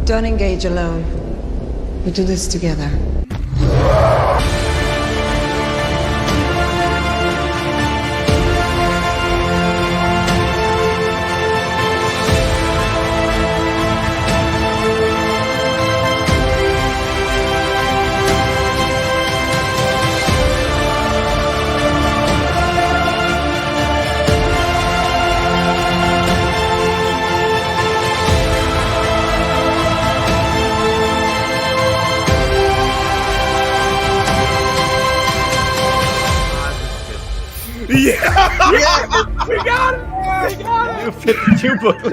Don't engage alone. We do this together. Yeah! Yeah! We got it! We got New 52 book. it!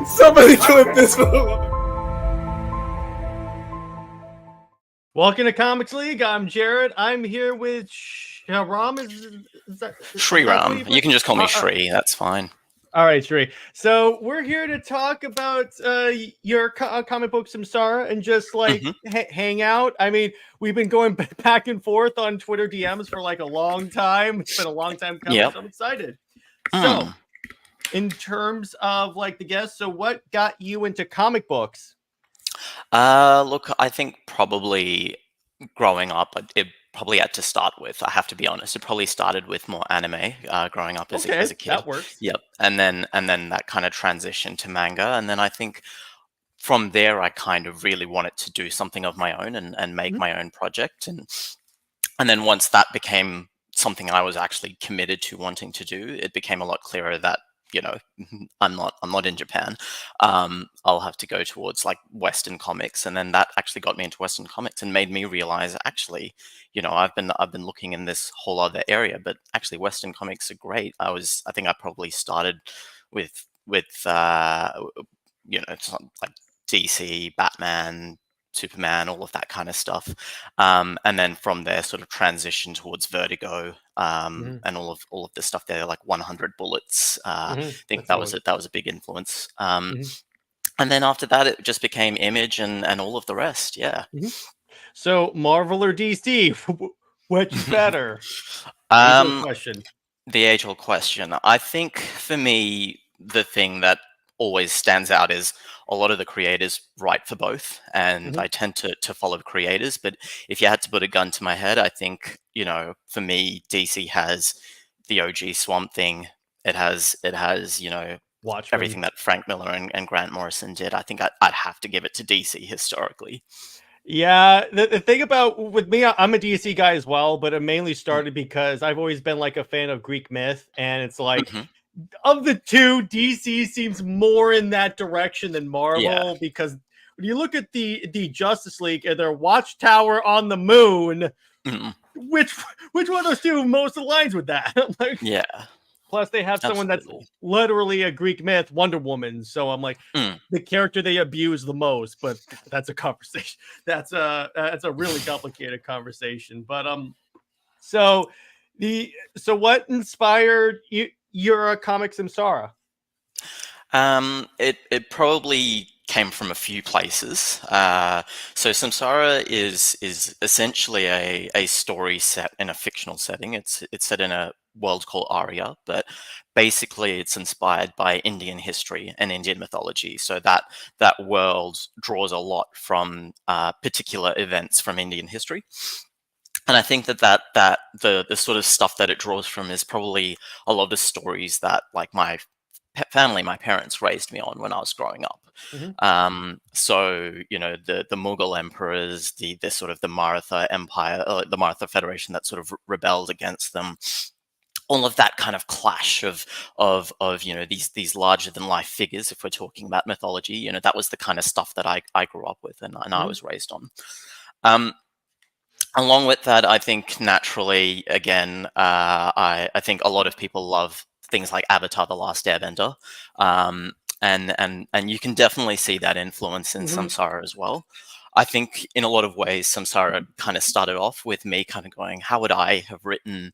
Somebody clip this for the love. Welcome to Comics League. I'm Jared. I'm here with Shiriram. Is that Shiriram. You can just call me Shri. That's fine. All right, Shri. So we're here to talk about your comic book Samsara and just like hang out. I mean, we've been going back and forth on Twitter DMs for like a long time. It's been a long time coming. Yep. So I'm excited. So, in terms of like the guests, so what got you into comic books? Look, I think probably growing up, it probably had to start with, I have to be honest, it probably started with more anime growing up as a kid. That works. Yep. And then that kind of transitioned to manga. And then I think from there, I kind of really wanted to do something of my own and make my own project. And then once that became something I was actually committed to wanting to do, it became a lot clearer that, you know, I'm not in Japan. I'll have to go towards like Western comics, and then that actually got me into Western comics and made me realize, actually, you know, I've been looking in this whole other area, but actually Western comics are great. I think I probably started with you know, it's like DC, Batman, Superman, all of that kind of stuff, and then from there, sort of transition towards Vertigo, and all of this stuff there, like 100 Bullets. I think that was a big influence. And then after that, it just became Image and all of the rest. Yeah. So Marvel or DC, which is better? Question. The age-old question. I think for me, the thing that always stands out is a lot of the creators write for both, and I tend to follow creators. But if you had to put a gun to my head, I think, you know, for me, DC has the OG Swamp Thing. It has you know, Watchmen. Everything that Frank Miller and Grant Morrison did. I think I'd have to give it to DC historically. Yeah, the thing about with me, I'm a DC guy as well, but it mainly started because I've always been like a fan of Greek myth, and it's like of the two, DC seems more in that direction than Marvel, because when you look at the Justice League and their watchtower on the moon, which one of those two most aligns with that? Like, yeah. Plus, they have someone that's literally a Greek myth, Wonder Woman. So I'm like, the character they abuse the most. But that's a conversation. That's a really complicated conversation. But so what inspired your comic Samsara? It probably came from a few places. So Samsara is essentially a story set in a fictional setting. It's set in a world called Arya, but basically it's inspired by Indian history and Indian mythology. So that world draws a lot from particular events from Indian history. And I think that the sort of stuff that it draws from is probably a lot of stories that, like, my family, my parents raised me on when I was growing up. So, you know, the Mughal emperors, the sort of the Maratha Empire, the Maratha Federation that sort of rebelled against them. All of that kind of clash of you know, these larger than life figures. If we're talking about mythology, you know, that was the kind of stuff that I grew up with and I was raised on. Along with that, I think naturally, again, I think a lot of people love things like Avatar: The Last Airbender, and you can definitely see that influence in Samsara as well. I think in a lot of ways, Samsara kind of started off with me kind of going, how would I have written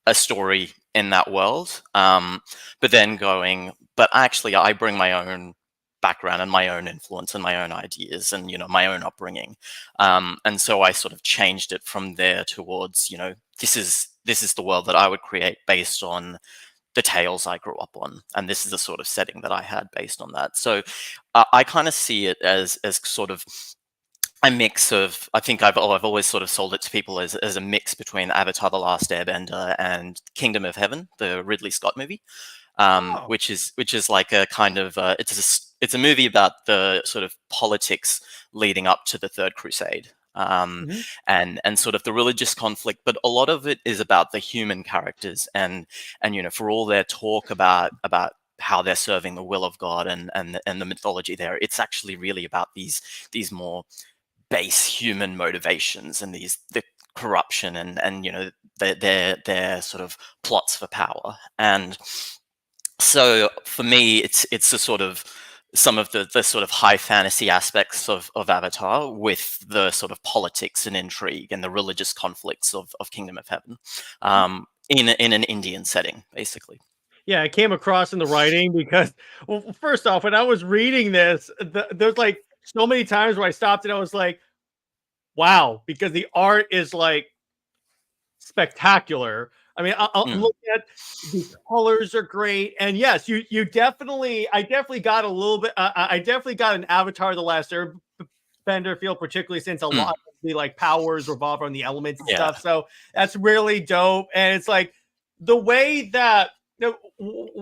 a story in that world? But then going, but actually, I bring my own background and my own influence and my own ideas and, you know, my own upbringing. And so I sort of changed it from there towards, you know, this is the world that I would create based on the tales I grew up on, and this is the sort of setting that I had based on that. So I kind of see it as sort of a mix of, I think I've always sort of sold it to people as a mix between Avatar: The Last Airbender and Kingdom of Heaven, the Ridley Scott movie, Oh. which is like a kind of it's a movie about the sort of politics leading up to the Third Crusade. Mhm. And sort of the religious conflict, but a lot of it is about the human characters, and you know, for all their talk about how they're serving the will of God and the mythology there, it's actually really about these more base human motivations and the corruption and you know their sort of plots for power. And so for me, it's a sort of some of the sort of high fantasy aspects of Avatar with the sort of politics and intrigue and the religious conflicts of Kingdom of Heaven, in an Indian setting, basically. Yeah, I came across in the writing because, well, first off, when I was reading this, there's like so many times where I stopped and I was like, wow, because the art is like spectacular. I mean, I'm Mm, looking at the colors are great, and yes, you definitely, I definitely got a little bit, I definitely got an Avatar: The Last Airbender feel, particularly since a lot mm, of the like powers revolve around the elements and yeah. stuff. So that's really dope, and it's like the way that. You know,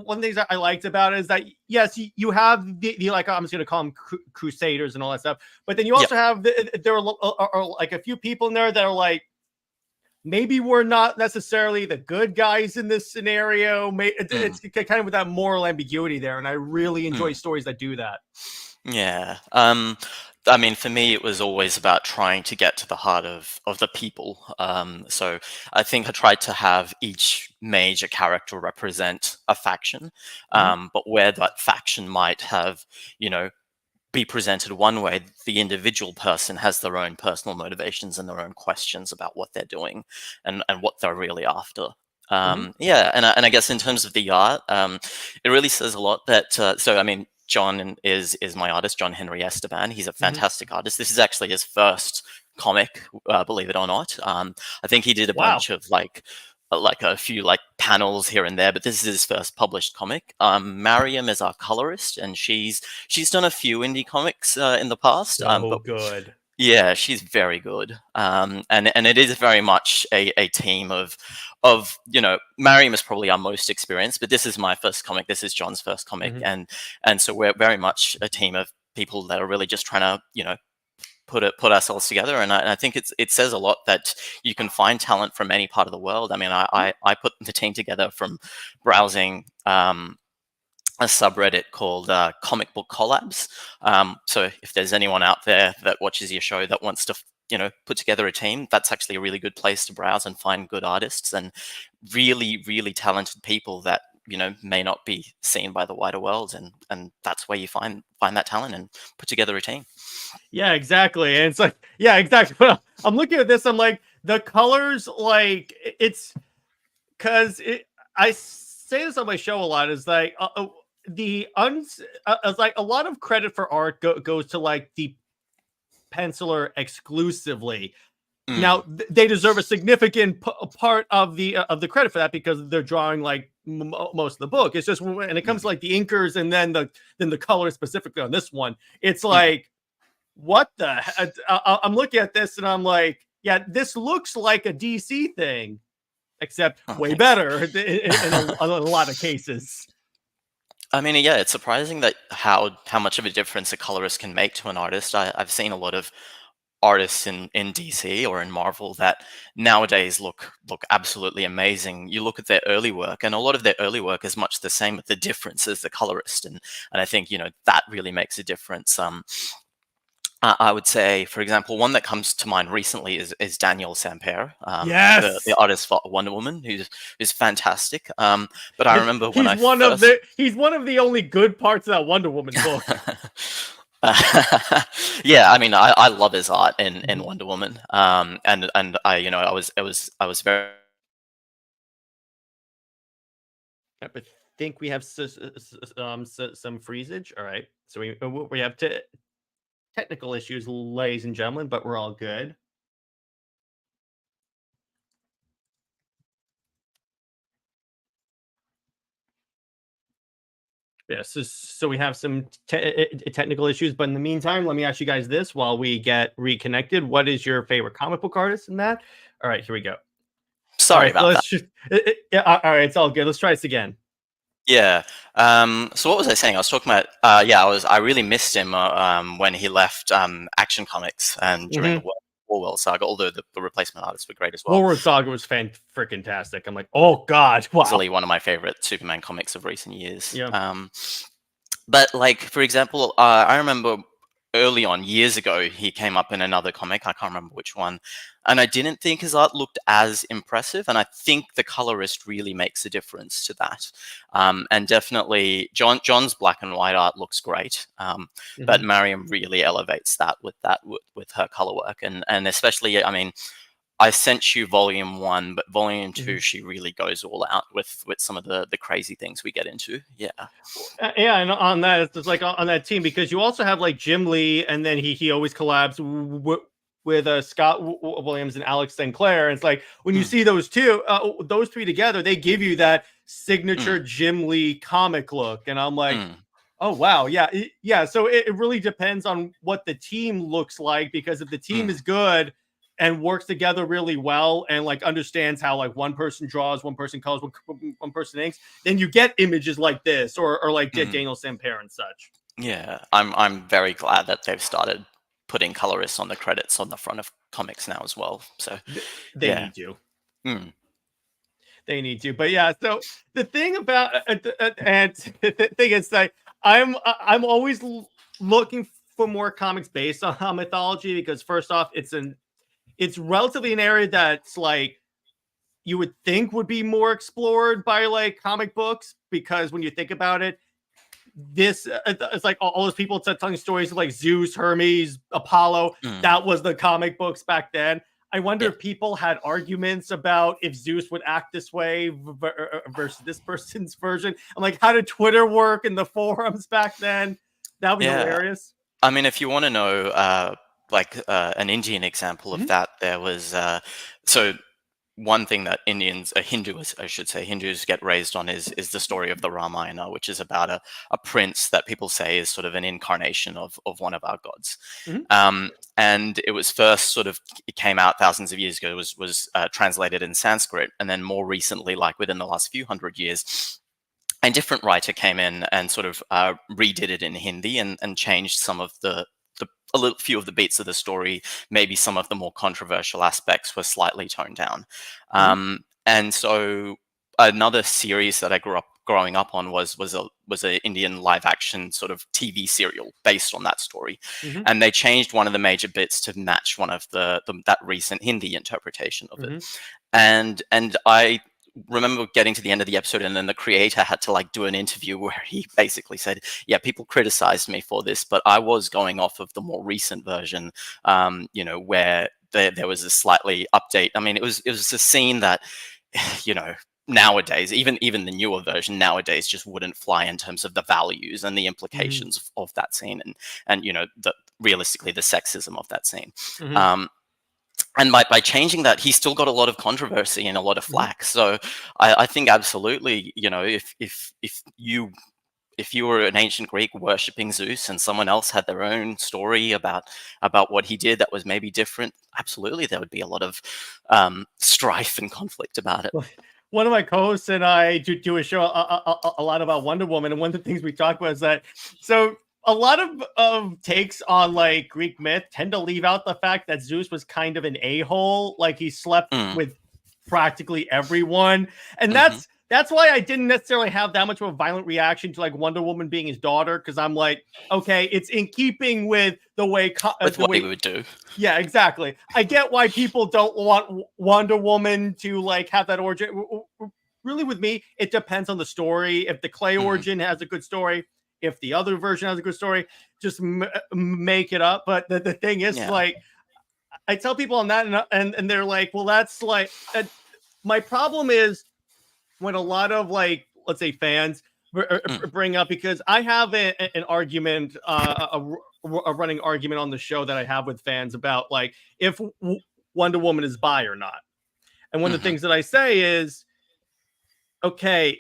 one of the things that I liked about it is that yes, you have the like I'm just gonna call them crusaders and all that stuff, but then you Yeah. also have there are like a few people in there that are like maybe we're not necessarily the good guys in this scenario. Mm, It's kind of with that moral ambiguity there, and I really enjoy mm. stories that do that. Yeah. I mean, for me, it was always about trying to get to the heart of the people. So I think I tried to have each major character represent a faction, Mhm, but where that faction might have, you know, be presented one way, the individual person has their own personal motivations and their own questions about what they're doing and what they're really after. mhm, Yeah, and I guess in terms of the art, it really says a lot that. So I mean, is my artist, John Henry Esteban. He's a mhm. fantastic artist. This is actually his first comic, believe it or not. I think he did a Wow. bunch of like a few like panels here and there, but this is his first published comic. Mariam is our colorist, and she's done a few indie comics in the past, So but good. yeah, she's very good. And it is very much a team of you know, Mariam is probably our most experienced, but this is my first comic. This is John's first comic, Mhm. and so we're very much a team of people that are really just trying to, you know, put ourselves together. And I think it says a lot that you can find talent from any part of the world. I mean, I put the team together from browsing a subreddit called Comic Book Collabs. So if there's anyone out there that watches your show that wants to, you know, put together a team, that's actually a really good place to browse and find good artists and really talented people that, you know, may not be seen by the wider world, and that's where you find that talent and put together a team. Yeah, exactly. And it's like, yeah, exactly. I'm looking at this. I'm like, the colors, like it's because I say this on my show a lot. Is like it's like a lot of credit for art goes to like the penciler exclusively. Now Mm, they deserve a significant part of the credit for that because they're drawing like most of the book. It's just when it comes to mm, like the inkers and then the color specifically on this one, it's mm. like what the I'm looking at this and I'm like, yeah, this looks like a DC thing, except Oh, way thanks. better in a lot of cases. I mean, yeah, it's surprising that how much of a difference a colorist can make to an artist. I've seen a lot of artists in DC or in Marvel that nowadays look absolutely amazing. You look at their early work, and a lot of their early work is much the same, but the difference is the colorist, and I think, you know, that really makes a difference. I would say, for example, one that comes to mind recently is Daniel Samper, the Yes, artist for Wonder Woman, who's fantastic. But I remember when I first he's one of the only good parts of that Wonder Woman book. yeah, I mean, I love his art in Mhm. Wonder Woman, and I, you know, I was very. Yep, I think we have some freezage. All right, so we have technical issues, ladies and gentlemen, but we're all good. Yes, so we have some technical issues, but in the meantime, let me ask you guys this while we get reconnected. What is your favorite comic book artist in that? All right, here we go. All Sorry right, about that. let's just yeah, all right, it's all good. Let's try this again. Yeah. So what was I saying? I was talking about. Yeah, I really missed him when he left Action Comics and during the Mm-hmm. Orwell saga. Although the replacement artists were great as well. Warward Saga was freaking tastic. I'm like, oh god, wow. Easily one of my favorite Superman comics of recent years. Yeah. But like for example, I remember early on years ago he came up in another comic. I can't remember which one, and I didn't think his art looked as impressive. And I think the colorist really makes a difference to that. And definitely John's black and white art looks great, but Mariam really elevates that with her color work, and especially I mean. I sent you volume 1, but volume 2, she really goes all out with some of the crazy things we get into. Yeah. Yeah, and on that, it's just like on that team because you also have like Jim Lee, and then he always collabs with Scott Williams and Alex Sinclair. And it's like when you see those those three together, they give you that signature Jim Lee comic look, and I'm like. Oh wow, yeah, yeah. So it really depends on what the team looks like because if the team is good and works together really well and like understands how like one person draws, one person colors, one person inks, then you get images like this or like Daniel Sampere and such. Yeah, I'm very glad that they've started putting colorists on the credits on the front of comics now as well. So they need to. They need to, but yeah. So the thing about and the thing is like I'm always looking for more comics based on mythology because first off, it's relatively an area that's like you would think would be more explored by like comic books because when you think about it, this it's like all those people telling stories of like Zeus, Hermes, Apollo. That was the comic books back then. I wonder if people had arguments about if Zeus would act this way versus this person's version. I'm like, how did Twitter work in the forums back then? That would be hilarious. I mean, if you want to know, an Indian example of that, there was so one thing that Hindus get raised on is the story of the Ramayana, which is about a prince that people say is sort of an incarnation of one of our gods. And it was first it came out thousands of years ago, was translated in Sanskrit. And then more recently, like within the last few hundred years, a different writer came in and sort of redid it in Hindi and changed some of a few of the beats of the story. Maybe some of the more controversial aspects were slightly toned down. And so another series that I grew up growing up on was an Indian live action sort of TV serial based on that story. And they changed one of the major bits to match one of that recent Hindi interpretation of it. And I remember getting to the end of the episode and then the creator had to like do an interview where he basically said, yeah, people criticized me for this, but I was going off of the more recent version, where there was a slightly update. I mean, it was a scene that, nowadays, even the newer version nowadays just wouldn't fly in terms of the values and the implications of that scene and realistically the sexism of that scene. And by changing that, he still got a lot of controversy and a lot of flack. So I think absolutely, if you were an ancient Greek worshipping Zeus and someone else had their own story about what he did that was maybe different, absolutely there would be a lot of strife and conflict about it. One of my co-hosts and I do a show a lot about Wonder Woman, and one of the things we talk about is that a lot of takes on like Greek myth tend to leave out the fact that Zeus was kind of an a-hole, like he slept with practically everyone, and that's why I didn't necessarily have that much of a violent reaction to like Wonder Woman being his daughter, because I'm like, okay, it's in keeping with the way what he would do. Yeah, exactly. I get why people don't want Wonder Woman to like have that origin. Really, with me, it depends on the story. If the Clay origin has a good story, if the other version has a good story, just make it up. But the thing is, like, I tell people on that, and they're like, well, that's like, my problem is when a lot of like, let's say fans bring up, because I have an argument, a running argument on the show that I have with fans about like if Wonder Woman is bi or not. And one of the things that I say is, okay,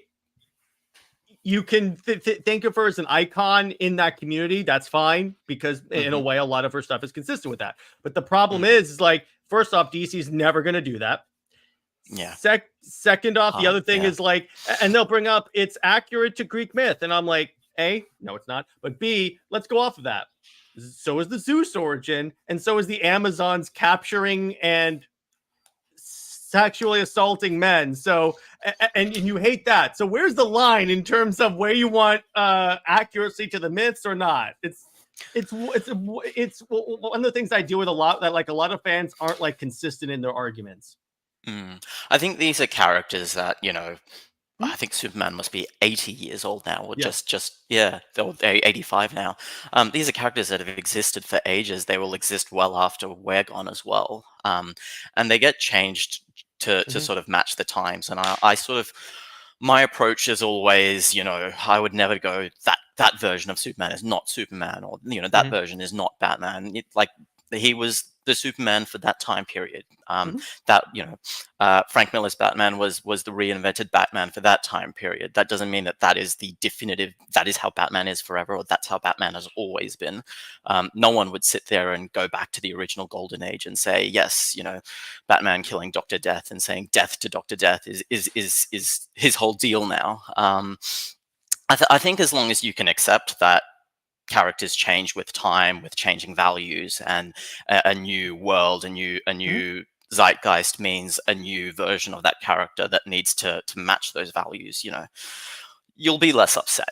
you can think of her as an icon in that community. That's fine, because in a way, a lot of her stuff is consistent with that. But the problem is like, first off, DC's never going to do that. Yeah. Second off, the other thing yeah. is like, and they'll bring up it's accurate to Greek myth, and I'm like, A, no, it's not. But B, let's go off of that. So is the Zeus origin, and so is the Amazons capturing and sexually assaulting men. So and you hate that. So where's the line in terms of where you want accuracy to the myths or not? It's one of the things I deal with a lot, that like a lot of fans aren't like consistent in their arguments. I think these are characters that, you know, I think Superman must be 80 years old now, or Yes. they're 85 now. These are characters that have existed for ages. They will exist well after we're gone as well. And they get changed to sort of match the times. And I sort of, my approach is always, you know, I would never go that version of Superman is not Superman, or, you know, that version is not Batman. Like, he was the Superman for that time period. That, you know, Frank Miller's Batman was the reinvented Batman for that time period. That doesn't mean that is the definitive, that is how Batman is forever, or that's how Batman has always been. No one would sit there and go back to the original Golden Age and say, yes, you know, Batman killing Dr. Death and saying death to Dr. Death is his whole deal now. I think as long as you can accept that characters change with time, with changing values, and a new world, a new zeitgeist means a new version of that character that needs to match those values, you know, you'll be less upset.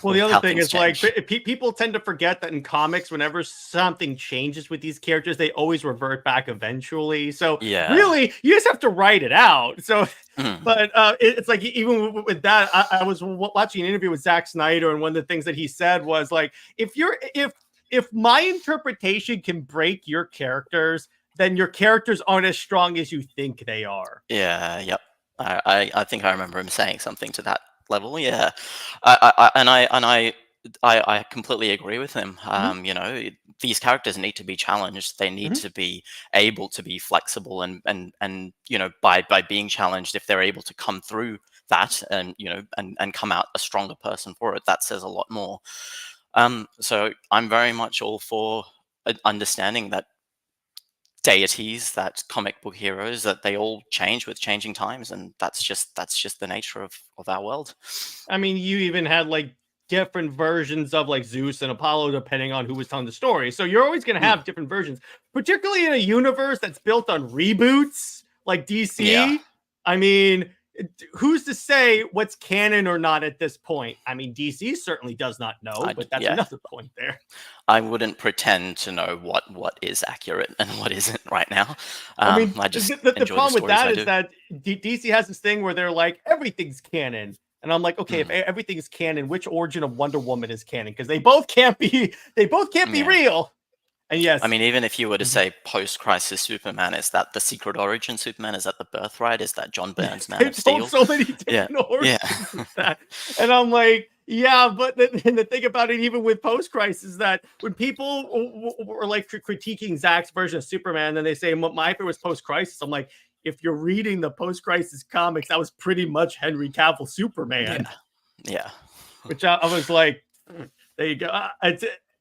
Well, the with other how thing things is like change. people tend to forget that in comics, whenever something changes with these characters, they always revert back eventually. So Yeah. really, you just have to write it out. So, Mm. but it's like, even with that, I was watching an interview with Zack Snyder, and one of the things that he said was like, if my interpretation can break your characters, then your characters aren't as strong as you think they are. Yeah, yep. I think I remember him saying something to that level. Yeah, I completely agree with him. You know, these characters need to be challenged. They need to be able to be flexible, and you know, by being challenged, if they're able to come through that, and you know, and come out a stronger person for it, that says a lot more. So I'm very much all for understanding that deities, that comic book heroes, that they all change with changing times, and that's just the nature of our world. I mean, you even had like different versions of like Zeus and Apollo, depending on who was telling the story. So you're always going to have different versions, particularly in a universe that's built on reboots like DC. Yeah. I mean, who's to say what's canon or not at this point? I mean, DC certainly does not know, but that's another point there. I wouldn't pretend to know what is accurate and what isn't right now. I mean, I just the enjoy problem with stories that I is do. that DC has this thing where they're like, everything's canon. And I'm like, okay, if everything is canon, which origin of Wonder Woman is canon? Because they both can't be Yeah. real. And yes, I mean, even if you were to say post-crisis Superman, is that the secret origin Superman? Is that the birthright? Is that John Byrne's Man they of told Steel? so many different origins Yeah. with that. And I'm like, yeah, but and the thing about it, even with post-crisis, that when people were like critiquing Zach's version of Superman, then they say my favorite was post-crisis. I'm like, if you're reading the post-crisis comics, that was pretty much Henry Cavill Superman. Yeah. Which I was like, there you go.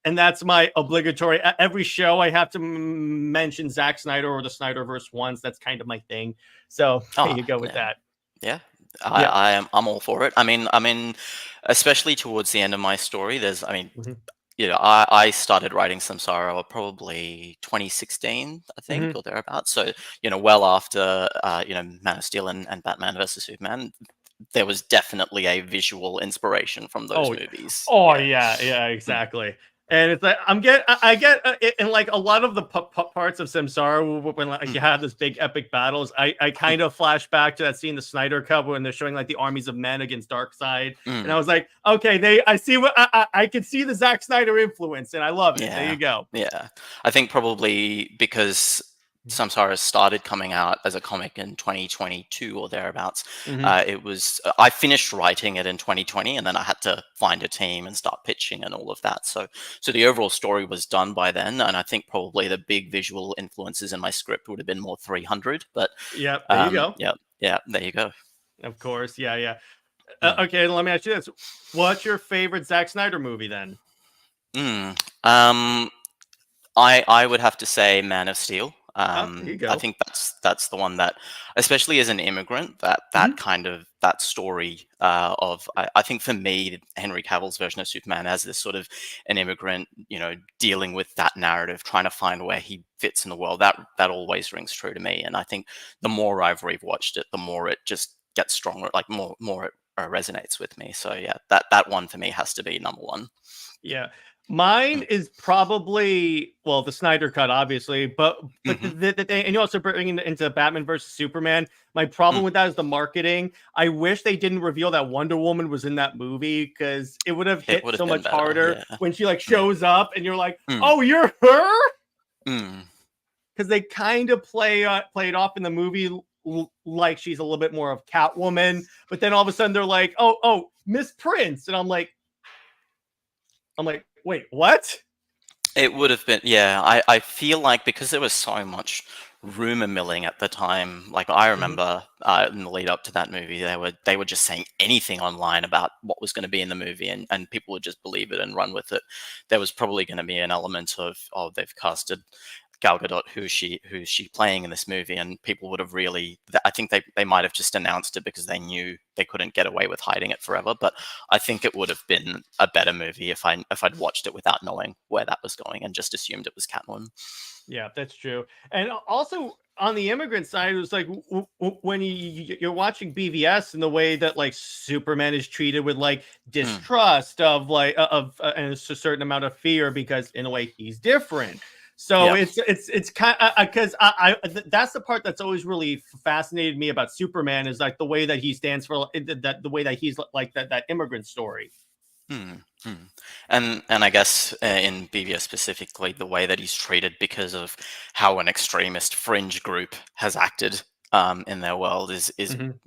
And that's my obligatory. Every show I have to mention Zack Snyder or the Snyderverse once. That's kind of my thing. So there you go with that. Yeah. I'm all for it. I mean, especially towards the end of my story, you know, I started writing Samsara probably 2016, I think, or thereabouts. So, you know, well after, you know, Man of Steel and Batman versus Superman, there was definitely a visual inspiration from those movies. Oh yeah, exactly. And it's like I get in like a lot of the parts of Samsara when like you have this big epic battles. I kind of flash back to that scene, the Snyder Cut, when they're showing like the armies of men against Darkseid, and I was like, okay, I see what I can see the Zack Snyder influence, and I love it. There you go. Yeah, I think probably because Samsara started coming out as a comic in 2022 or thereabouts. It was I finished writing it in 2020, and then I had to find a team and start pitching and all of that. So the overall story was done by then, and I think probably the big visual influences in my script would have been more 300. But yeah, there you go. Yeah, there you go. Of course, yeah. Okay, let me ask you this: what's your favorite Zack Snyder movie then? Mm. Um, I would have to say Man of Steel. Oh, there you I go. think that's the one that, especially as an immigrant, that Mhm. kind of that story of I think for me, Henry Cavill's version of Superman as this sort of an immigrant, dealing with that narrative, trying to find where he fits in the world. That always rings true to me, and I think the more I've rewatched it, the more it just gets stronger. Like more it resonates with me. So yeah, that one for me has to be number one. Yeah. Mine Mm. is probably the Snyder cut, obviously, but Mm-hmm. and you also bring into Batman versus Superman. My problem Mm. with that is the marketing. I wish they didn't reveal that Wonder Woman was in that movie because it would have It hit would have so been much better. harder Yeah. when she like Mm. shows up and you're like, Mm. oh, you're her, Mm. because they kind of played off in the movie like she's a little bit more of Catwoman, but then all of a sudden they're like, oh, Miss Prince, and I'm like, wait, what? It would have been, yeah. I feel like because there was so much rumor milling at the time, like I Mhm. remember in the lead up to that movie, they were just saying anything online about what was going to be in the movie, and people would just believe it and run with it. There was probably going to be an element of, oh, they've casted Gal Gadot, who's she playing in this movie, and people would have really. I think they might have just announced it because they knew they couldn't get away with hiding it forever. But I think it would have been a better movie if I'd watched it without knowing where that was going and just assumed it was Catwoman. Yeah, that's true. And also on the immigrant side, it was like when you're watching BVS and the way that like Superman is treated with like Mm. distrust of like and it's a certain amount of fear because in a way he's different. So Yep. it's kind of because that's the part that's always really fascinated me about Superman is like the way that he stands for that the way that he's like that immigrant story. Mm, mm. And I guess in BVS specifically, the way that he's treated because of how an extremist fringe group has acted in their world is Mhm.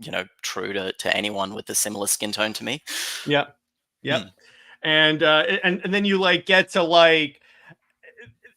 true to anyone with a similar skin tone to me. Yep. Yep. Mm, And then you like get to like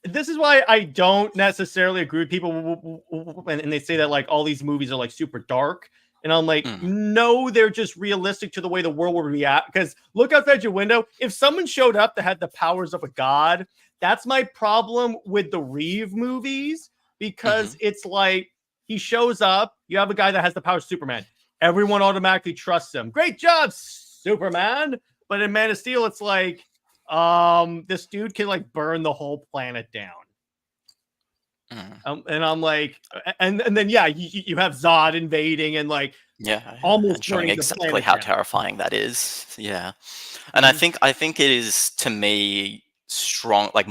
this is why I don't necessarily agree with people and they say that like all these movies are like super dark. And I'm like, mm, no, they're just realistic to the way the world will react. Because look outside your window. If someone showed up that had the powers of a god, that's my problem with the Reeve movies. Because hmm it's like he shows up, you have a guy that has the powers of Superman. Everyone automatically trusts him. Great job, Superman. But in Man of Steel, it's like, this dude can like burn the whole planet down. mm. And I'm like, and then yeah, you have Zod invading and like Yeah, yeah, almost and showing burning the exactly planet how down. terrifying that is. Yeah, and I Mhm, think I think it is to me strong, like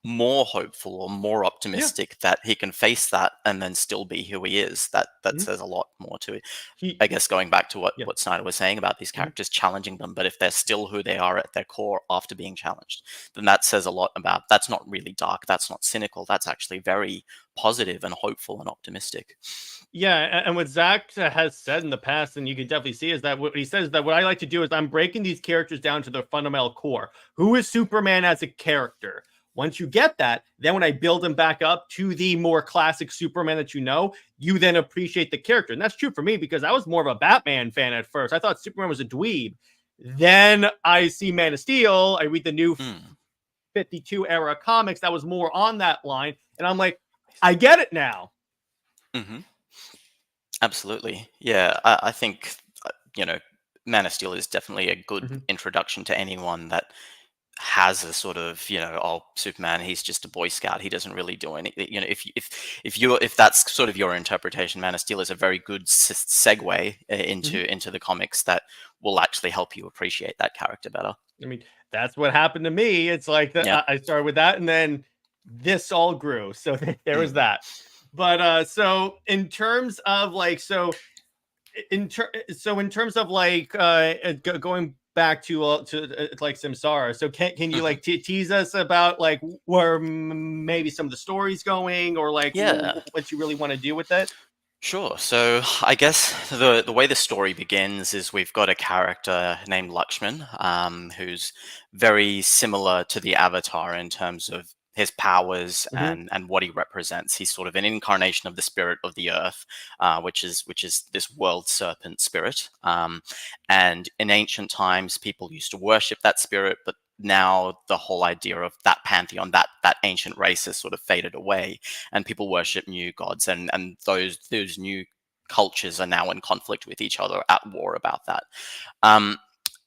more hopeful or more yeah, optimistic that he can face that and then still be who he is. That mhm. says a lot more to it. He, I guess going back to what yeah, what Snyder was saying about these mhm. characters challenging them, but if they're still who they are at their core after being challenged, then that says a lot about that's not really dark, that's not cynical, that's actually very positive and hopeful and optimistic. Yeah, and what Zach has said in the past, and you can definitely see, is that what he says is that what I like to do is I'm breaking these characters down to their fundamental core. Who is Superman as a character? Once you get that, then when I build him back up to the more classic Superman that you then appreciate the character. And that's true for me because I was more of a Batman fan at first. I thought Superman was a dweeb. Then I see Man of Steel. I read the new Mm, 52 era comics that was more on that line. And I'm like, I get it now. mhm. Absolutely. Yeah, I think, you know, Man of Steel is definitely a good Mhm. introduction to anyone that has a sort of, oh, Superman, he's just a Boy Scout. He doesn't really do anything. If that's sort of your interpretation, Man of Steel is a very good segue Mhm. into the comics that will actually help you appreciate that character better. I mean, that's what happened to me. It's like Yep. I started with that, and then this all grew. So there was Mm, that. But so in terms of like, in terms of like going back to like Samsara. So can you mhm. like tease us about like where maybe some of the stories going, or like Yeah. what you really want to do with it? Sure. So I guess the way the story begins is we've got a character named Lakshman, who's very similar to the Avatar in terms of his powers Mhm. and what he represents. He's sort of an incarnation of the spirit of the earth, which is this world serpent spirit. And in ancient times, people used to worship that spirit, but now the whole idea of that pantheon, that ancient race, has sort of faded away, and people worship new gods, and those new cultures are now in conflict with each other, at war about that. Um,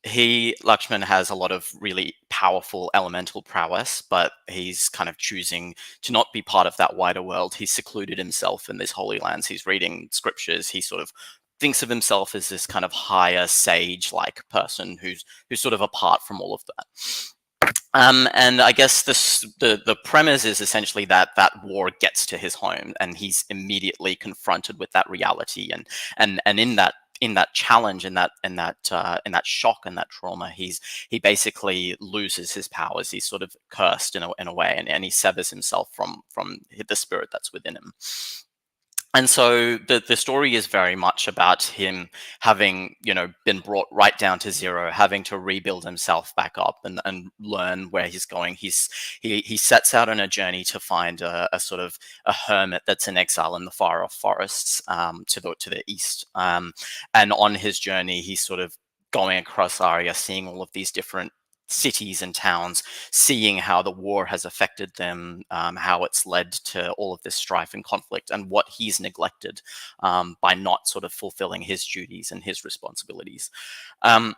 Lakshman has a lot of really powerful elemental prowess, but he's kind of choosing to not be part of that wider world. He's secluded himself in these holy lands. He's reading scriptures. He sort of thinks of himself as this kind of higher sage-like person who's sort of apart from all of that. And I guess the premise is essentially that that war gets to his home, and he's immediately confronted with that reality, and in that challenge, in that shock and that trauma, he basically loses his powers. He's sort of cursed in a way, and he severs himself from the spirit that's within him. And so the story is very much about him having, been brought right down to zero, having to rebuild himself back up and learn where he's going. He sets out on a journey to find a sort of a hermit that's in exile in the far off forests, to the east. And on his journey, he's sort of going across Arya, seeing all of these different cities and towns, seeing how the war has affected them, how it's led to all of this strife and conflict, and what he's neglected by not sort of fulfilling his duties and his responsibilities. And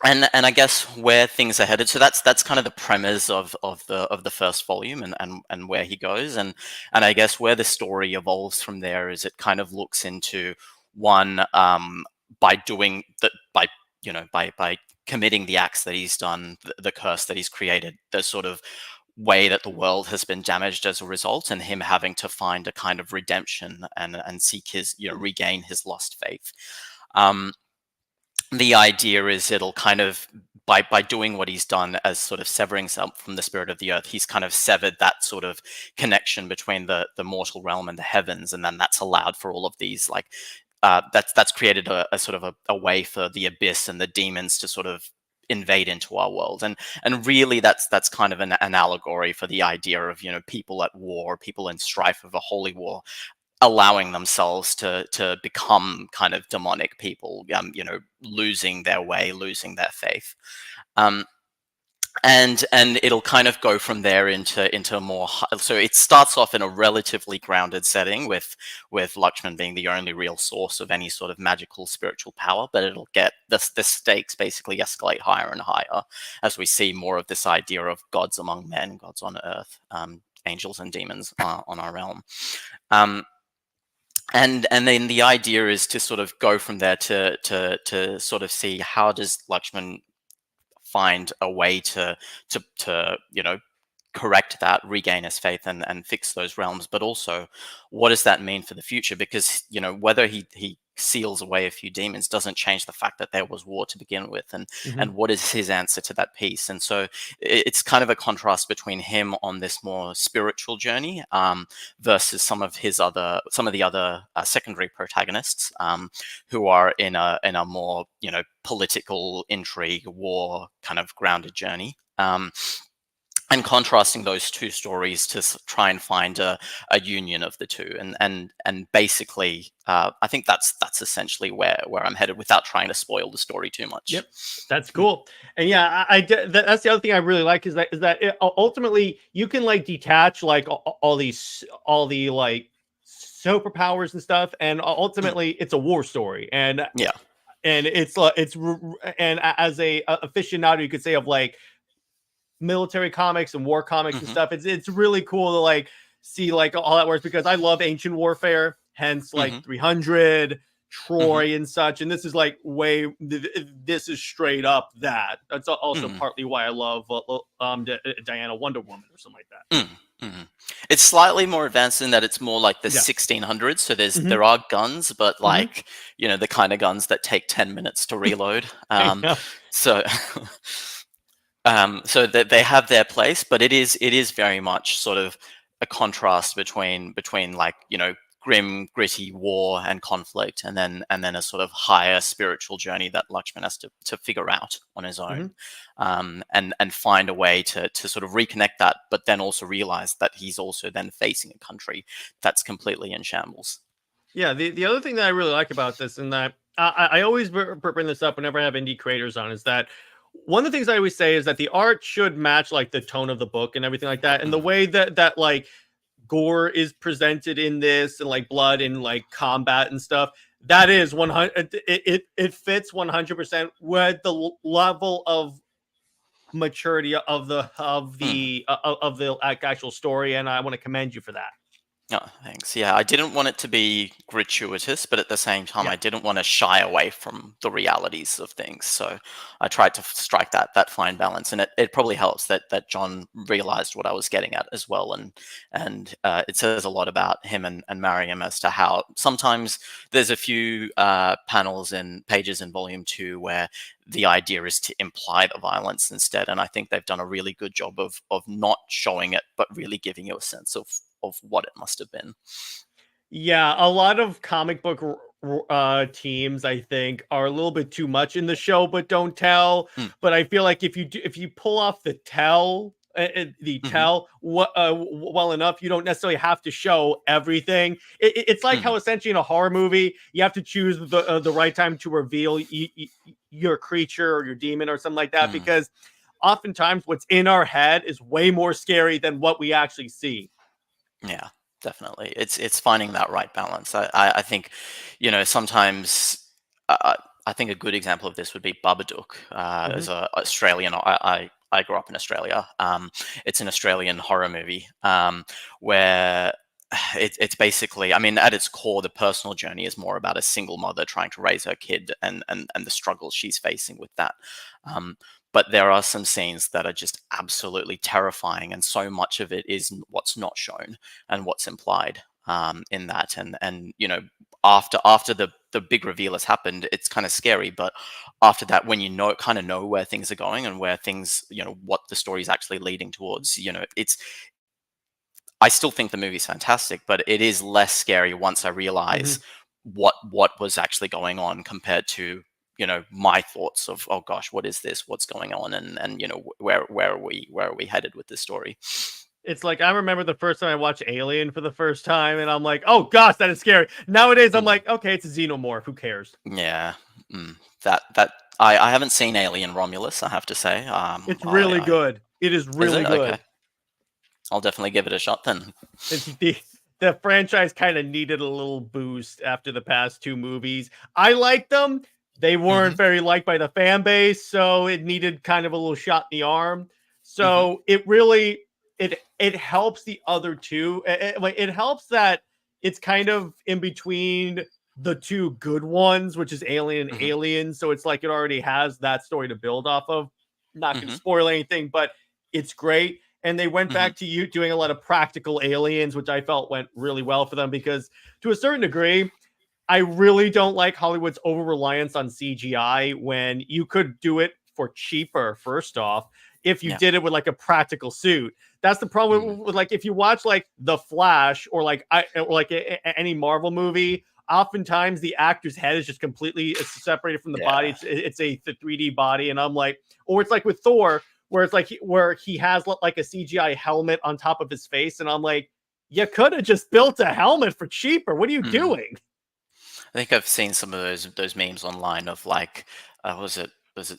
I guess where things are headed. So that's kind of the premise of the first volume, and where he goes, and I guess where the story evolves from there is it kind of looks into one, by doing that, by committing the acts that he's done, the curse that he's created, the sort of way that the world has been damaged as a result, and him having to find a kind of redemption and seek his, regain his lost faith. The idea is it'll kind of, by doing what he's done as sort of severing himself from the spirit of the earth, he's kind of severed that sort of connection between the mortal realm and the heavens, and then that's allowed for all of these, like, that's created a sort of a way for the abyss and the demons to sort of invade into our world, and really that's kind of an allegory for the idea of, people at war, people in strife of a holy war, allowing themselves to become kind of demonic people, losing their way, losing their faith. And it'll kind of go from there into more. So it starts off in a relatively grounded setting with Lakshman being the only real source of any sort of magical spiritual power, but it'll get the stakes basically escalate higher and higher as we see more of this idea of gods among men, gods on earth, angels and demons on our realm. And then the idea is to sort of go from there to sort of see how does Lakshman find a way to correct that, regain his faith, and fix those realms, but also what does that mean for the future? Because whether he seals away a few demons doesn't change the fact that there was war to begin with, and what is his answer to that peace? And so it's kind of a contrast between him on this more spiritual journey, versus some of the other secondary protagonists, who are in a more political intrigue, war kind of grounded journey. And contrasting those two stories to try and find a union of the two, and basically, I think that's essentially where I'm headed, without trying to spoil the story too much. Yep, that's cool. And yeah, that's the other thing I really like is that ultimately you can like detach like all the like superpowers and stuff, and ultimately it's a war story, and Yeah. and as a aficionado, you could say, of like military comics and war comics and stuff. It's really cool to like see like all that works, because I love ancient warfare, hence like 300, Troy and such. And this is like this is straight up that. That's also partly why I love Diana Wonder Woman or something like that. It's slightly more advanced in that it's more like the 1600s. So there are guns, but like the kind of guns that take 10 minutes to reload. So. So that they have their place, but it is very much sort of a contrast between like grim, gritty war and conflict, and then a sort of higher spiritual journey that Lakshman has to figure out on his own, and find a way to sort of reconnect that, but then also realize that he's also then facing a country that's completely in shambles. Yeah, the other thing that I really like about this, and that I always bring this up whenever I have indie creators on, is that one of the things I always say is that the art should match like the tone of the book and everything like that, and the way that like gore is presented in this, and like blood and like combat and stuff. That is 100. It fits 100% with the level of maturity of the actual story, and I want to commend you for that. Oh, thanks. Yeah, I didn't want it to be gratuitous, but at the same time, Yeah. I didn't want to shy away from the realities of things. So I tried to strike that fine balance, and it probably helps that John realized what I was getting at as well, and it says a lot about him and Mariam as to how sometimes there's a few panels and pages in Volume 2 where the idea is to imply the violence instead, and I think they've done a really good job of not showing it, but really giving you a sense of what it must have been. Yeah, a lot of comic book teams, I think, are a little bit too much in the show, but don't tell. But I feel like if you pull off the tell, well enough, you don't necessarily have to show everything. It's like how essentially in a horror movie, you have to choose the right time to reveal your creature or your demon or something like that, because oftentimes what's in our head is way more scary than what we actually see. Yeah, definitely. It's finding that right balance. I think, sometimes I think a good example of this would be Babadook. As a Australian, I grew up in Australia. It's an Australian horror movie, where it's basically, I mean, at its core, the personal journey is more about a single mother trying to raise her kid, and the struggles she's facing with that. But there are some scenes that are just absolutely terrifying, and so much of it is what's not shown and what's implied in that. And after the big reveal has happened, it's kind of scary. But after that, when you kind of know where things are going and where things, what the story is actually leading towards, it's. I still think the movie's fantastic, but it is less scary once I realize what was actually going on compared to my thoughts of, oh gosh, what is this, what's going on, and where are we headed with this story. It's like, I remember the first time I watched Alien for the first time, and I'm like, oh gosh, that is scary. Nowadays I'm like, okay, it's a xenomorph, who cares? Yeah. That I haven't seen Alien Romulus, I have to say. It's really good. It is really good. Okay. I'll definitely give it a shot then. The franchise kind of needed a little boost after the past two movies. I liked them. They weren't very liked by the fan base, so it needed kind of a little shot in the arm. So it really it helps the other two. It helps that it's kind of in between the two good ones, which is Alien and Alien. So it's like it already has that story to build off of. Not going to spoil anything, but it's great. And they went back to you doing a lot of practical aliens, which I felt went really well for them, because to a certain degree, I really don't like Hollywood's over reliance on CGI when you could do it for cheaper, first off, if you did it with like a practical suit. That's the problem with like, if you watch like The Flash or like any Marvel movie, oftentimes the actor's head is just completely separated from the body. It's a 3D body. And I'm like, or it's like with Thor, where it's like where he has like a CGI helmet on top of his face. And I'm like, you could have just built a helmet for cheaper. What are you doing? I think I've seen some of those memes online of like, was it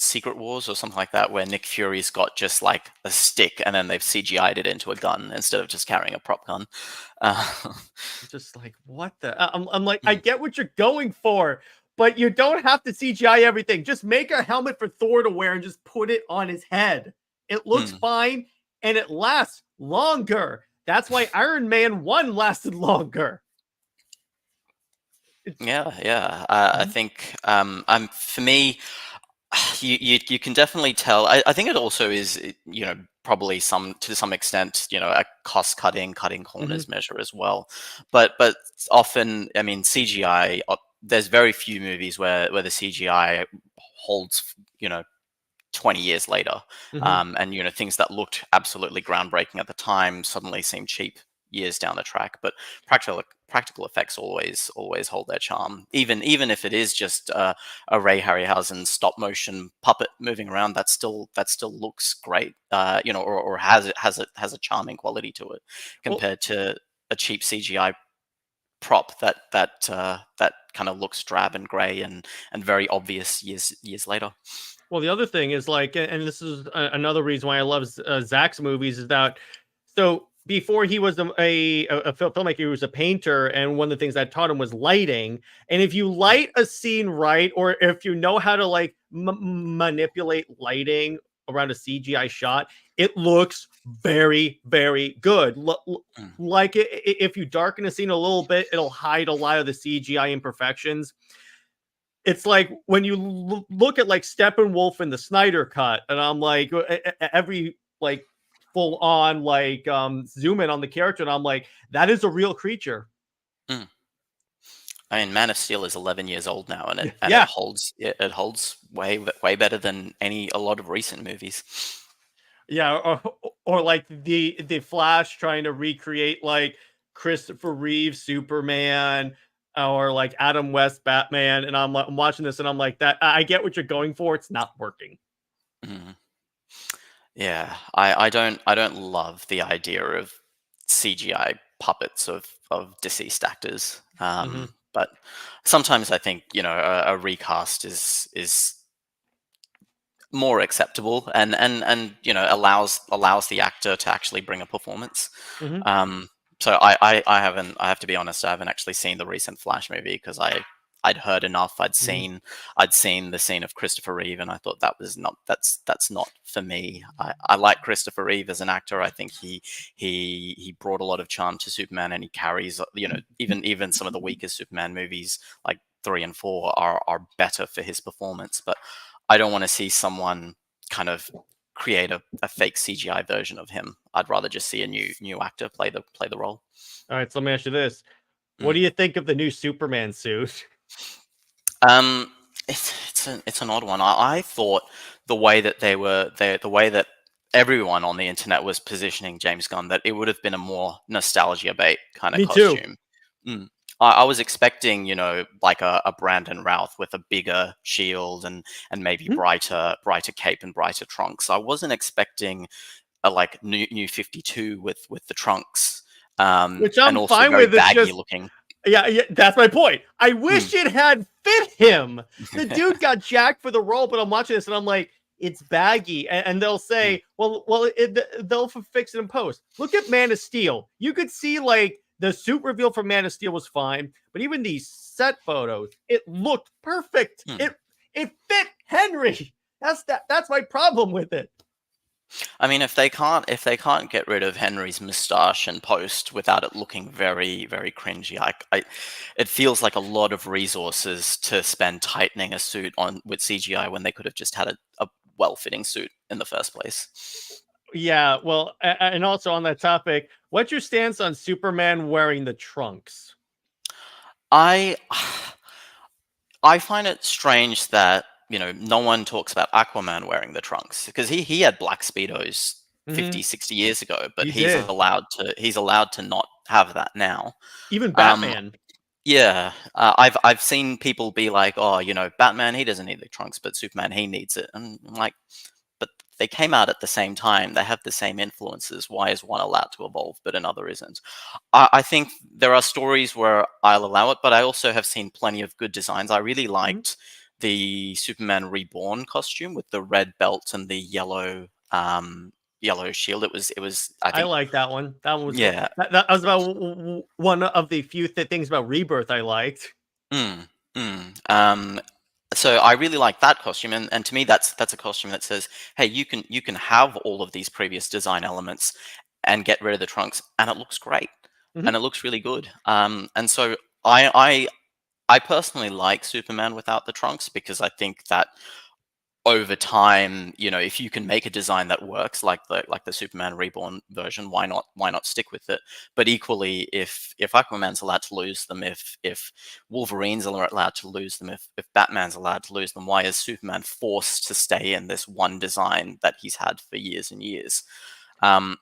Secret Wars or something like that, where Nick Fury's got just like a stick and then they've CGI'd it into a gun instead of just carrying a prop gun. Just like, what the? I'm like, I get what you're going for, but you don't have to CGI everything. Just make a helmet for Thor to wear and just put it on his head. It looks fine and it lasts longer. That's why Iron Man 1 lasted longer. Yeah. I think for me, you can definitely tell. I think it also is, probably to some extent, a cost cutting corners measure as well. But often, I mean, CGI. There's very few movies where the CGI holds, 20 years later, and things that looked absolutely groundbreaking at the time suddenly seem cheap years down the track. But practical effects always hold their charm. Even if it is just a Ray Harryhausen stop motion puppet moving around, that still looks great. Or has a charming quality to it Well, compared to a cheap CGI prop that kind of looks drab and grey and very obvious years later. Well, the other thing is like, and this is another reason why I love Zach's movies is that so before he was a filmmaker, he was a painter, and one of the things I taught him was lighting. And if you light a scene right, or if you know how to like manipulate lighting around a CGI shot, it looks very, very good. Mm, Like if you darken a scene a little bit, it'll hide a lot of the CGI imperfections. It's like when you look at like Steppenwolf in the Snyder cut, and I'm like every like full on like zoom in on the character, and I'm like, that is a real creature. mm. I mean, Man of Steel is 11 years old now, and it Yeah, it holds way better than a lot of recent movies. yeah, or like the Flash trying to recreate like Christopher Reeve Superman, or like Adam West Batman, and I'm watching this and I'm like, that I get what you're going for, it's not working. Mm. Yeah, I don't love the idea of CGI puppets of deceased actors. Hmm. But sometimes I think a recast is more acceptable and allows the actor to actually bring a performance. Hmm. Um, so I have to be honest, I haven't actually seen the recent Flash movie because I'd heard enough. I'd seen the scene of Christopher Reeve, and I thought that's not for me. I like Christopher Reeve as an actor. I think he brought a lot of charm to Superman, and he carries even some of the weakest Superman movies like 3 and 4 are better for his performance. But I don't want to see someone kind of create a fake CGI version of him. I'd rather just see a new actor play the role. All right, so let me ask you this: what do Mm. you think of the new Superman suit? Um, it's an odd one. I thought the way that everyone on the internet was positioning James Gunn, that it would have been a more nostalgia bait kind of Me too. costume. Mm. I was expecting, like a Brandon Routh with a bigger shield and maybe Mhm. brighter cape and brighter trunks. I wasn't expecting a like new 52 with the trunks, Which and I'm also fine very with. It's baggy just looking. yeah, that's my point. I Mm. wish it had fit him. The dude got jacked for the role, but I'm watching this and I'm like, it's baggy, and they'll Mm. say, they'll fix it in post. Look at Man of Steel. You could see like the suit reveal for Man of Steel was fine, but even these set photos, it looked perfect. Mm. It fit Henry. That's my problem with it. I mean, if they can't get rid of Henry's moustache and post without it looking very cringy, it feels like a lot of resources to spend tightening a suit on with CGI when they could have just had a well-fitting suit in the first place. Yeah, well, and also on that topic, what's your stance on Superman wearing the trunks? I I find it strange that no one talks about Aquaman wearing the trunks because he had black speedos Hmm. 50, 60 years ago, but He did. he's allowed to not have that now. Even Um, Batman. Yeah, I've seen people be like, "Oh, Batman, he doesn't need the trunks, but Superman, he needs it." And I'm like, but they came out at the same time. They have the same influences. Why is one allowed to evolve, but another isn't? I think there are stories where I'll allow it, but I also have seen plenty of good designs. I really Mhm. liked the Superman Reborn costume with the red belt and the yellow shield. It was I I think like that one. That one was cool. yeah. That was about one of the few things about Rebirth I liked. Mm, so I really like that costume, and to me, that's a costume that says, "Hey, you can have all of these previous design elements and get rid of the trunks, and it looks great, Mhm. and it looks really good." And so I personally like Superman without the trunks because I think that over time, if you can make a design that works, like the Superman Reborn version, why not stick with it? But equally, if Aquaman's allowed to lose them, if Wolverine's allowed to lose them, if Batman's allowed to lose them, why is Superman forced to stay in this one design that he's had for years and years? Um,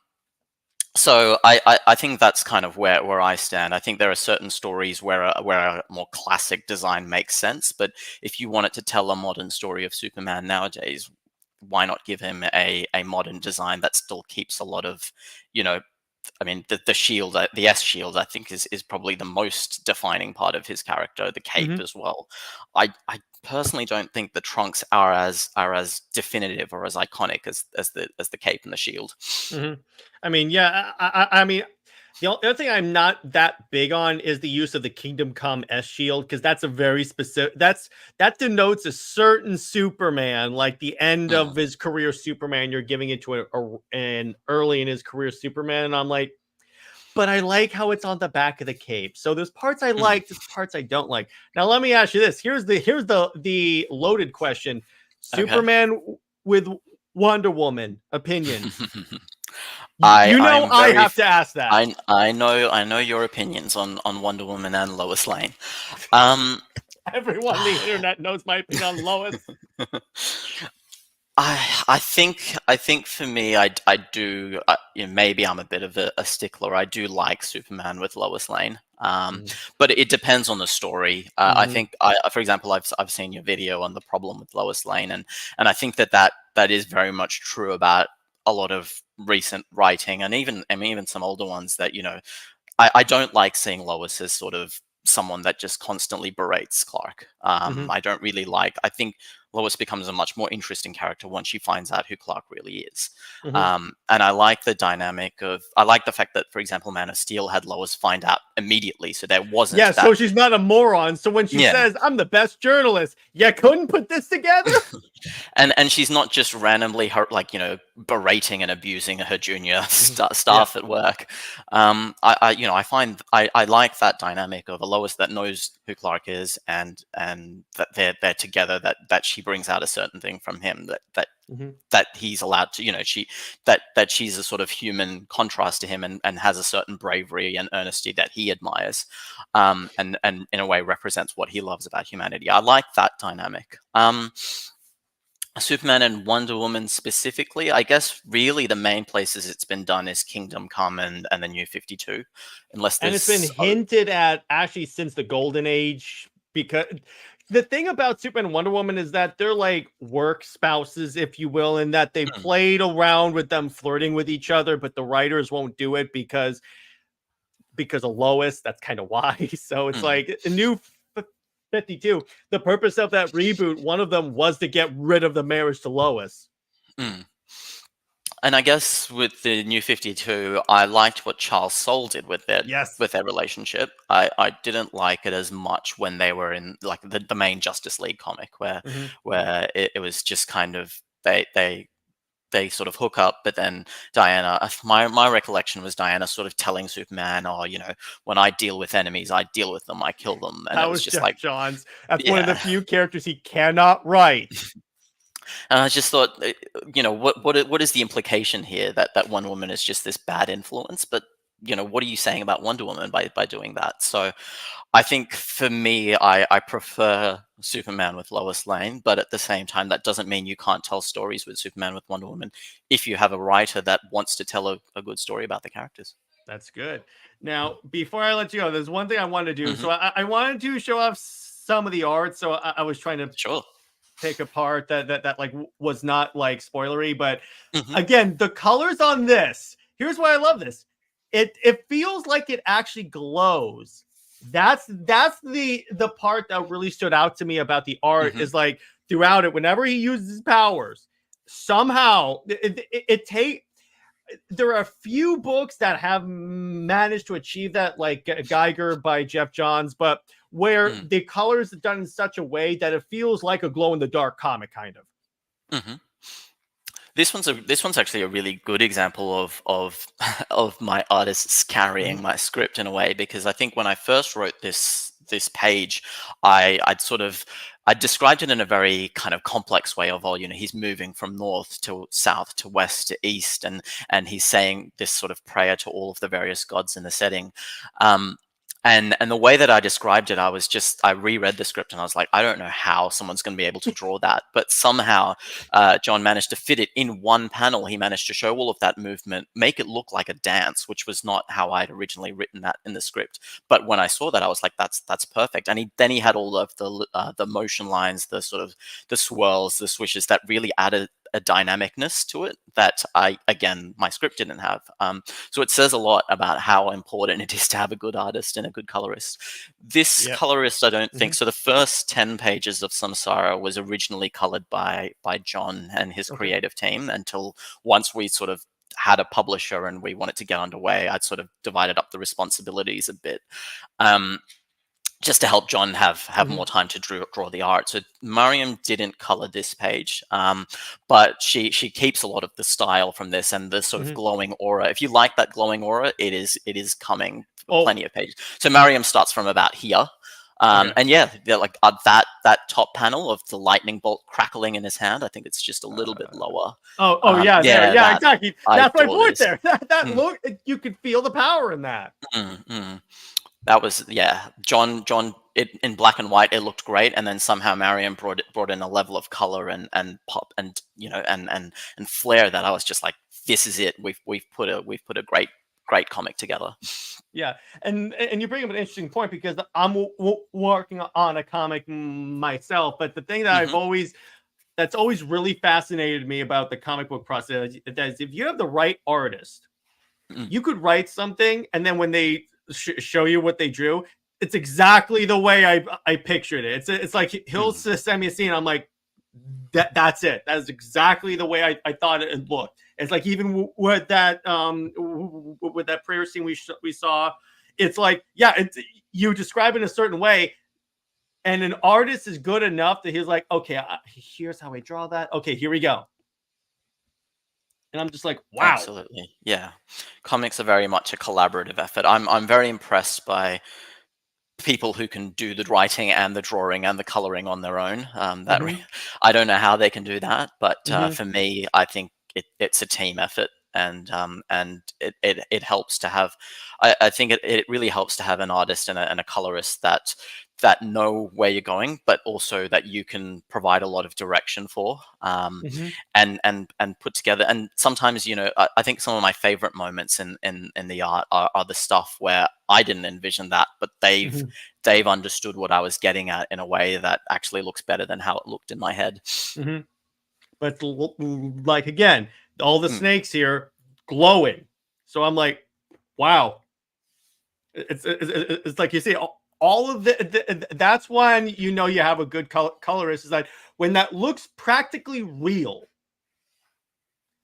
So I think that's kind of where I stand. I think there are certain stories where a more classic design makes sense, but if you wanted to tell a modern story of Superman nowadays, why not give him a modern design that still keeps a lot of, you know, I mean, the shield, the S shield, I think is probably the most defining part of his character. The cape Hmm. as well. I personally don't think the trunks are as definitive or as iconic as the cape and the shield. Hmm. I mean, yeah, I mean, the other thing I'm not that big on is the use of the Kingdom Come S shield, because that's a very specific. That denotes a certain Superman, like the end Mm, of his career Superman. You're giving it to an early in his career Superman, and I'm like, but I like how it's on the back of the cape. So there's parts I mm, like, there's parts I don't like. Now let me ask you this. Here's the loaded question. okay. Superman with Wonder Woman opinion. I You know I'm I very have to ask that. I know your opinions on Wonder Woman and Lois Lane. Um, Everyone on the internet knows my opinion on Lois. I think for me, I do. Maybe I'm a bit of a stickler. I do like Superman with Lois Lane, Mhm. but it depends on the story. I Mhm. think, for example, I've seen your video on the problem with Lois Lane, and I think that is very much true about a lot of recent writing, and even some older ones that I don't like seeing Lois as sort of someone that just constantly berates Clark. Mhm. I don't really like. I think Lois becomes a much more interesting character once she finds out who Clark really is. Mhm. And I like the dynamic of. I like the fact that, for example, Man of Steel had Lois find out immediately, so there Yeah, wasn't that. so she's not a moron. So when she Yeah, says, "I'm the best journalist," you couldn't put this together? and she's not just randomly like berating and abusing her junior Mhm. Yeah. staff at work. I find I like that dynamic of a Lois that knows who Clark is, and that they're together, that she brings out a certain thing from him, Mhm. that he's allowed to, that she's a sort of human contrast to him, and has a certain bravery and earnesty that he admires, and in a way represents what he loves about humanity. I like that dynamic. Superman and Wonder Woman specifically, I guess really the main places it's been done is Kingdom Come and the New 52, unless And it's been there's. hinted at actually since the Golden Age, because the thing about Superman and Wonder Woman is that they're like work spouses, if you will, in that they've Mm, played around with them flirting with each other, but the writers won't do it because of Lois. That's kind of why. So it's mm, like a new 52. The purpose of that reboot, one of them was to get rid of the marriage to Lois. mm. And I guess with the New 52, I liked what Charles Soule did with their Yes. relationship. I didn't like it as much when they were in like the main Justice League comic, where Mhm. it was just kind of they sort of hook up, but then Diana, my recollection was Diana sort of telling Superman, "Oh, when I deal with enemies, I deal with them, I kill them," and That it was was just Jeff like, Johns. That's one of the yeah. few characters he cannot write. And I just thought, what is the implication here, that Wonder Woman is just this bad influence? But what are you saying about Wonder Woman by doing that? So I think for me, I prefer Superman with Lois Lane, but at the same time, that doesn't mean you can't tell stories with Superman with Wonder Woman if you have a writer that wants to tell a good story about the characters. That's good. Now, before I let you go, there's one thing I wanted to do. Hmm. So I wanted to show off some of the art. So I was trying to Sure. pick apart that like was not like spoilery, but Hmm. again, the colors on this. Here's why I love this. It feels like it actually glows. That's the part that really stood out to me about the art Hmm. is like throughout it, whenever he uses his powers, somehow it take there are a few books that have managed to achieve that, like Geiger by Jeff Johns, but where Mm. the colors are done in such a way that it feels like a glow in the dark comic, kind of. Hmm. This one's actually a really good example of of my artists Mhm. carrying my script in a way, because I think when I first wrote this page, I described it in a very kind of complex way of, oh, he's moving from north to south to west to east, and he's saying this sort of prayer to all of the various gods in the setting. Um, And the way that I described it, I reread the script and I was like, I don't know how someone's going to be able to draw that, but somehow John managed to fit it in one panel. He managed to show all of that movement, make it look like a dance, which was not how I'd originally written that in the script. But when I saw that, I was like, that's perfect. And then he had all of the motion lines, the sort of the swirls, the swishes that really added a dynamicness to it that my script didn't have. So it says a lot about how important it is to have a good artist and a good colorist. This colorist, I don't think so. The first 10 pages of Samsara was originally colored by John and his creative team until once we sort of had a publisher and we wanted to get underway, I'd sort of divided up the responsibilities a bit. Just to help John have more time to draw the art. So Mariam didn't color this page, but she keeps a lot of the style from this and the sort of glowing aura. If you like that glowing aura, it is coming plenty of pages. So Mariam starts from about here. And yeah, they're like that top panel of the lightning bolt crackling in his hand. I think it's just a little bit lower. Exactly. That's my point there. That look, you could feel the power in that. That was John. In black and white, it looked great, and then somehow Mariam brought in a level of color and pop and and flair that I was just like, this is it. We've put a great comic together. Yeah, and you bring up an interesting point because I'm working on a comic myself, but the thing that that's always really fascinated me about the comic book process is if you have the right artist, you could write something, and then when they show you what they drew, it's exactly the way I pictured it. It's like he'll send me a scene, I'm like, that's it. That's exactly the way I thought it looked. It's like even with that prayer scene we saw, it's like you describe it in a certain way, and an artist is good enough that he's like, okay, here's how I draw that. Okay, here we go. And I'm just like, wow. Absolutely. Yeah. Comics are very much a collaborative effort. I'm very impressed by people who can do the writing and the drawing and the coloring on their own. I don't know how they can do that, but for me, I think it's a team effort, and it helps to have. I think it really helps to have an artist and a colorist that know where you're going, but also that you can provide a lot of direction for, and put together. And sometimes, I think some of my favorite moments in the art are the stuff where I didn't envision that, but they've understood what I was getting at in a way that actually looks better than how it looked in my head. But like, again, all the snakes here glowing. So I'm like, wow. It's like you see all of that's when you know you have a good colorist, is that when that looks practically real.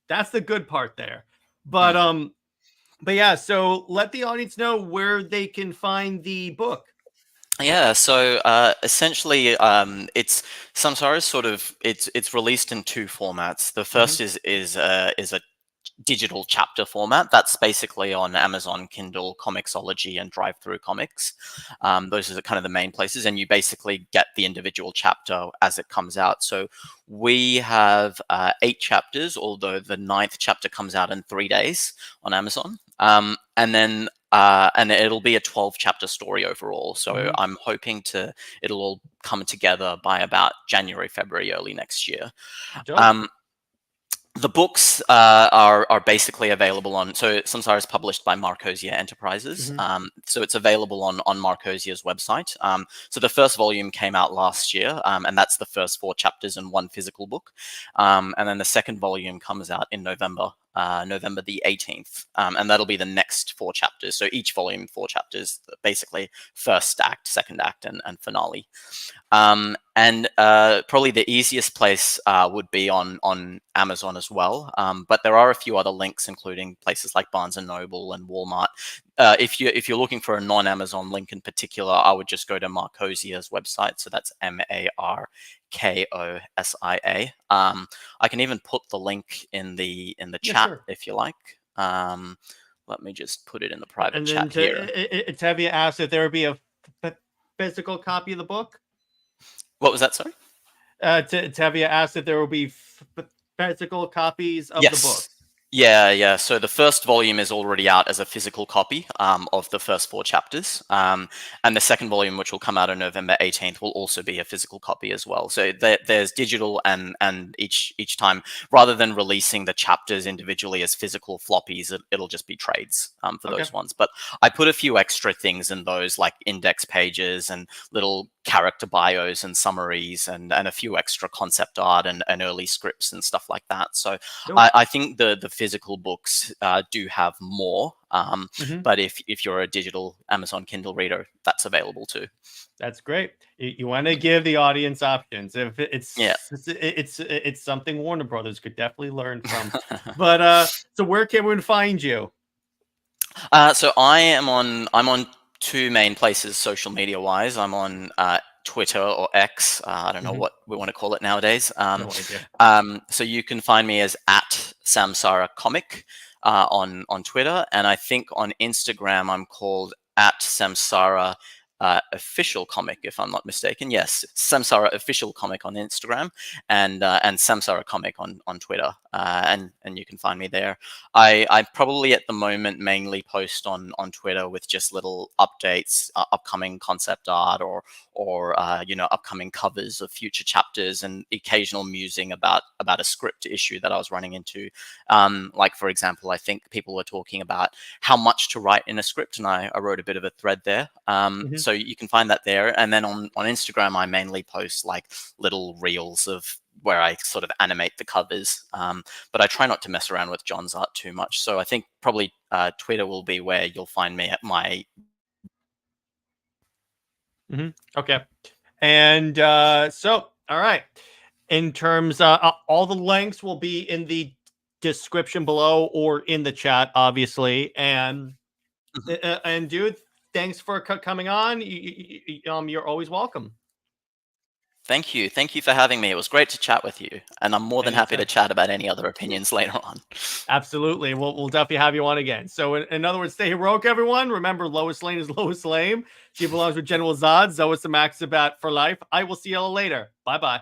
That's the good part there. But yeah, so let the audience know where they can find the book. Yeah, so essentially, it's Samsara sort of it's released in two formats. The first is a digital chapter format that's basically on Amazon Kindle, Comixology, and Drive-Through Comics. Those are kind of the main places, and you basically get the individual chapter as it comes out. So we have 8 chapters, although the 9th chapter comes out in 3 days on Amazon, and then and it'll be a 12-chapter story overall. So I'm hoping it'll all come together by about January, February, early next year. The books are basically available on. So Samsara is published by Marcosia Enterprises. So it's available on Marcosia's website. So the first volume came out last year, and that's the first 4 chapters in one physical book. And then the second volume comes out in November the 18th, and that'll be the next 4 chapters. So each volume, 4 chapters, basically first act, second act, and finale. And probably the easiest place would be on Amazon as well. But there are a few other links, including places like Barnes and Noble and Walmart. If you're looking for a non-Amazon link in particular, I would just go to Marcosia's website. So that's Markosia. I can even put the link in the chat if you like. Let me just put it in the private chat here. It's heavy asked if there would be a physical copy of the book. What was that, sorry? Tavia asked if there will be physical copies of the book. Yeah. So the first volume is already out as a physical copy of the first 4 chapters, and the second volume, which will come out on November 18th, will also be a physical copy as well. So there's digital, and each time, rather than releasing the chapters individually as physical floppies, it'll just be trades for Okay. those ones. But I put a few extra things in those, like index pages and little character bios and summaries, and a few extra concept art and early scripts and stuff like that. So Nope. I think the physical books do have more, Mhm. but if you're a digital Amazon Kindle reader, that's available too. That's great. You want to give the audience options. If Yeah. it's something Warner Brothers could definitely learn from. But so where can we find you? So I'm on 2 main places social media wise. I'm on Twitter or X. I don't know Mhm. what we want to call it nowadays. No idea. So you can find me as at Samsara Comic on Twitter, and I think on Instagram I'm called at Samsara Official Comic, if I'm not mistaken. Yes, it's Samsara Official Comic on Instagram, and Samsara Comic on Twitter, and you can find me there. I probably at the moment mainly post on Twitter with just little updates, upcoming concept art, or upcoming covers of future chapters, and occasional musing about a script issue that I was running into. Like for example, I think people were talking about how much to write in a script, and I wrote a bit of a thread there. Mhm. So you can find that there, and then on Instagram I mainly post like little reels of where I sort of animate the covers. But I try not to mess around with John's art too much. So I think probably Twitter will be where you'll find me at my. Okay. And so, all right. In terms, all the links will be in the description below or in the chat, obviously. And dude, thanks for coming on. You're always welcome. Thank you for having me. It was great to chat with you, and I'm more than happy to Anytime. chat about any other opinions later on. Absolutely. We'll definitely have you on again. So, in other words, stay heroic, everyone. Remember, Lois Lane is Lois Lane. She belongs with General Zod. Zoe Maxibat for life. I will see y'all later. Bye bye.